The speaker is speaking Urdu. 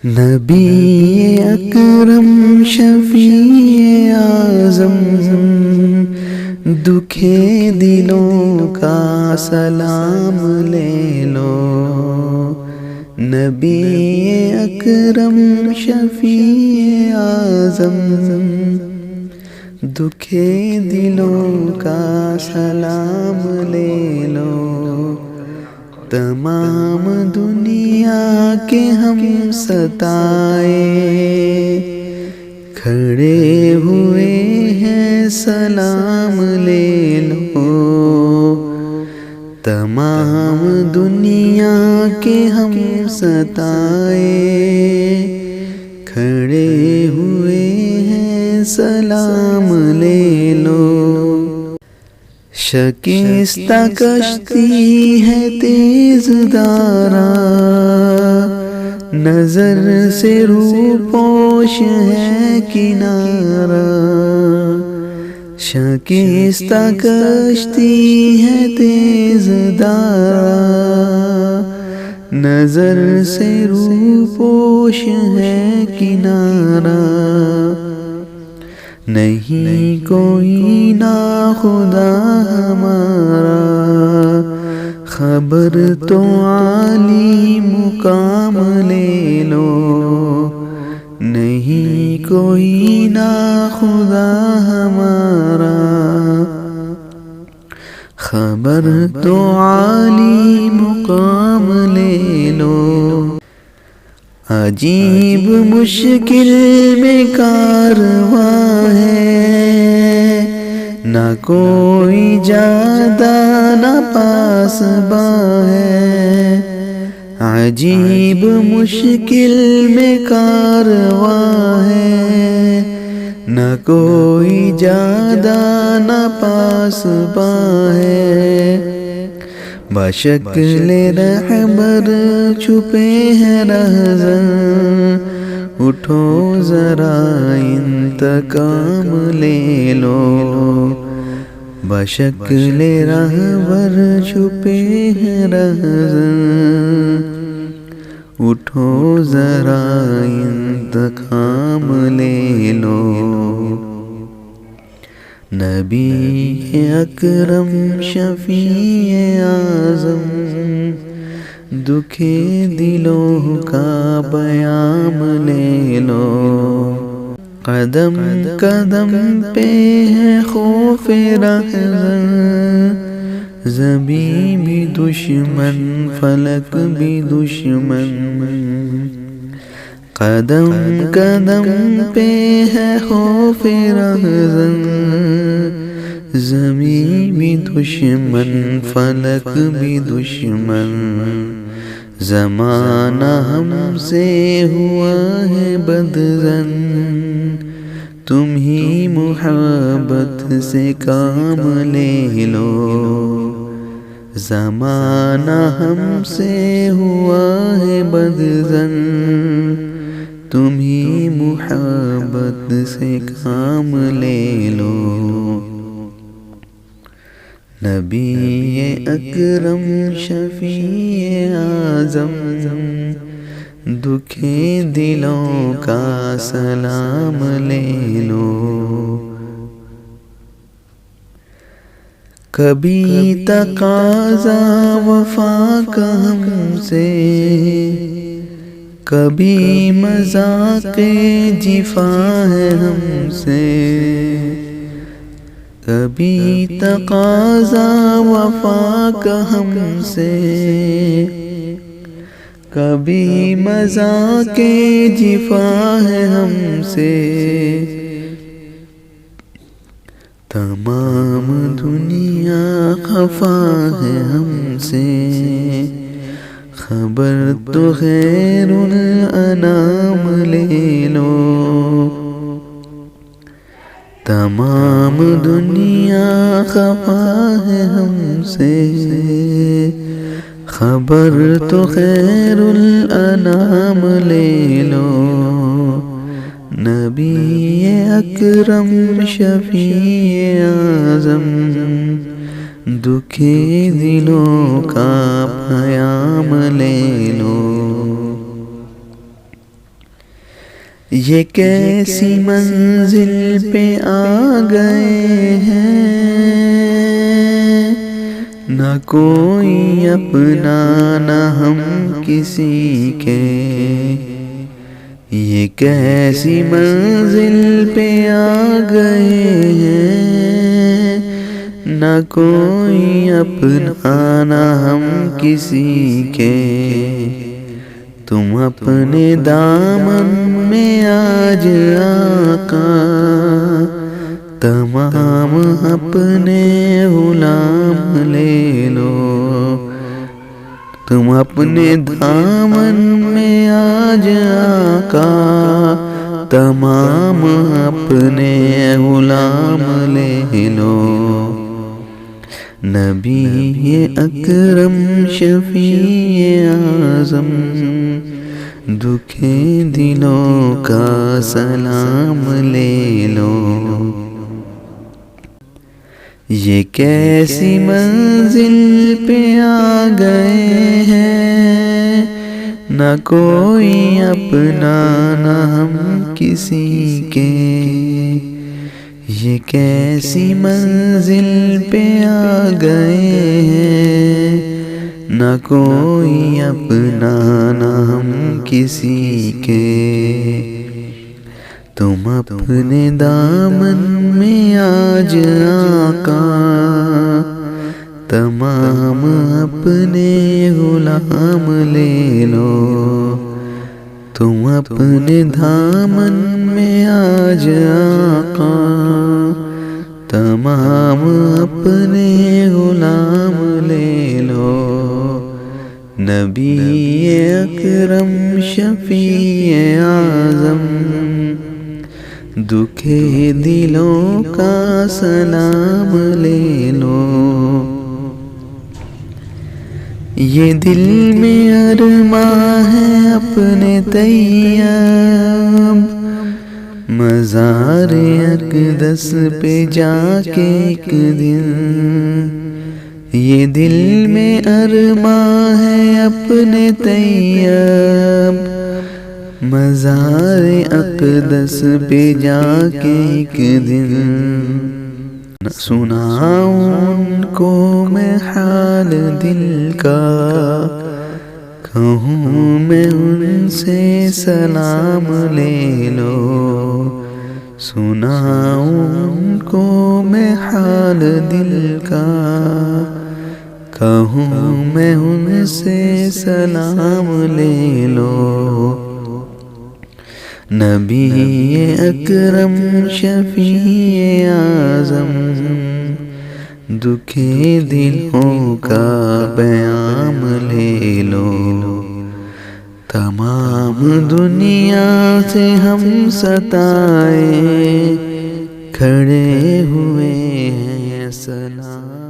نبی اکرم شفیع اعظم دکھے دلوں کا سلام لے لو۔ نبی اکرم شفیع اعظم دکھے دلوں کا سلام لے لو۔ تمام دنیا کے ہم ستائے کھڑے ہوئے ہیں سلام لے لو۔ تمام دنیا کے ہم ستائے کھڑے ہوئے ہیں سلام لے لو۔ شکستہ کشتی ہے تیز دارا نظر سے روپوش ہے کنارہ۔ شکستہ کشتی ہے تیز دارا نظر سے روپوش ہے کنارہ۔ نہیں کوئی ناخدا ہمارا خبر تو عالی مقام لے لو۔ نہیں کوئی ناخدا ہمارا خبر تو عالی مقام لے لو۔ عجیب مشکل میں کارواں ہے نہ کوئی جادہ نہ پاسباں ہے۔ عجیب مشکل میں کارواں ہے نہ کوئی جادہ نہ پاسباں ہے۔ بشکل رہبر چھپے ہیں رہزن اٹھو ذرا انتقام لے لو۔ بشکل رہبر چھپے ہیں رہزن اٹھو ذرا انتقام لے لو۔ نبی اکرم شفیع اعظم دکھے دلوں کا پیام لے لو۔ قدم قدم پہ ہے خوف رہزن زمین بھی دشمن فلک بھی دشمن۔ قدم قدم پہ ہے خوف رہزن زمین بھی دشمن فلک بھی دشمن۔ زمانہ ہم سے ہوا ہے بدظن تم ہی محبت سے کام لے لو۔ زمانہ ہم سے ہوا ہے بدظن تم ہی محبت سے کام لے لو۔ نبی اکرم شفیع اعظم دکھے دلوں کا سلام لے لو۔ کبھی تقاضا وفا کا ہم سے کبھی مذاق جفا ہے ہم سے۔ کبھی تقاضا وفا کا ہم سے کبھی مذاق جفا ہے ہم سے۔ تمام دنیا خفا ہے ہم سے خبر تو خیر الانام لے لو۔ تمام دنیا خفا ہے ہم سے خبر تو خیر الانام لے لو۔ نبی اکرم شفیع اعظم دکھے دلوں کا پیام لے لو۔ یہ کیسی منزل پہ آ گئے ہیں، نہ کوئی اپنا نہ ہم کسی کے۔ یہ کیسی منزل پہ آ گئے ہیں، نہ کوئی اپنا نہ ہم کسی کے۔ تم اپنے دامن میں آج آقا تمام اپنے غلام لے لو۔ تم اپنے دامن میں آج آقا تمام اپنے غلام لے لو۔ نبی اکرم شفیع اعظم دکھے دلوں کا سلام لے لو۔ یہ کیسی منزل پہ آ گئے ہیں، نہ کوئی اپنا نہ ہم کسی کے۔ یہ کیسی منزل پہ آ گئے ہیں، نہ کوئی اپنا نہ ہم کسی کے۔ تم اپنے دامن میں آج آقا تمام اپنے غلام لے لو۔ تم اپنے دامن میں آج آقا تمام اپنے غلام لے لو۔ نبی اکرم شفیع اعظم دکھے دلوں کا سلام لے لو۔ یہ دل میں ارماں ہے اپنے طیب، مزار اقدس پہ جا کے ایک دن۔ یہ دل میں ارماں ہے اپنے طیب، مزار اقدس پہ جا کے ایک دن۔ سناؤں ان کو میں حال دل کا، کہوں میں ان سے سلام لے لو۔ سناؤں ان کو میں حال دل کا، کہوں میں ان سے سلام لے لو۔ نبی اکرم شفیع اعظم دکھے دلوں کا پیام لے لو۔ تمام دنیا سے ہم ستائے کھڑے ہوئے ہیں سلام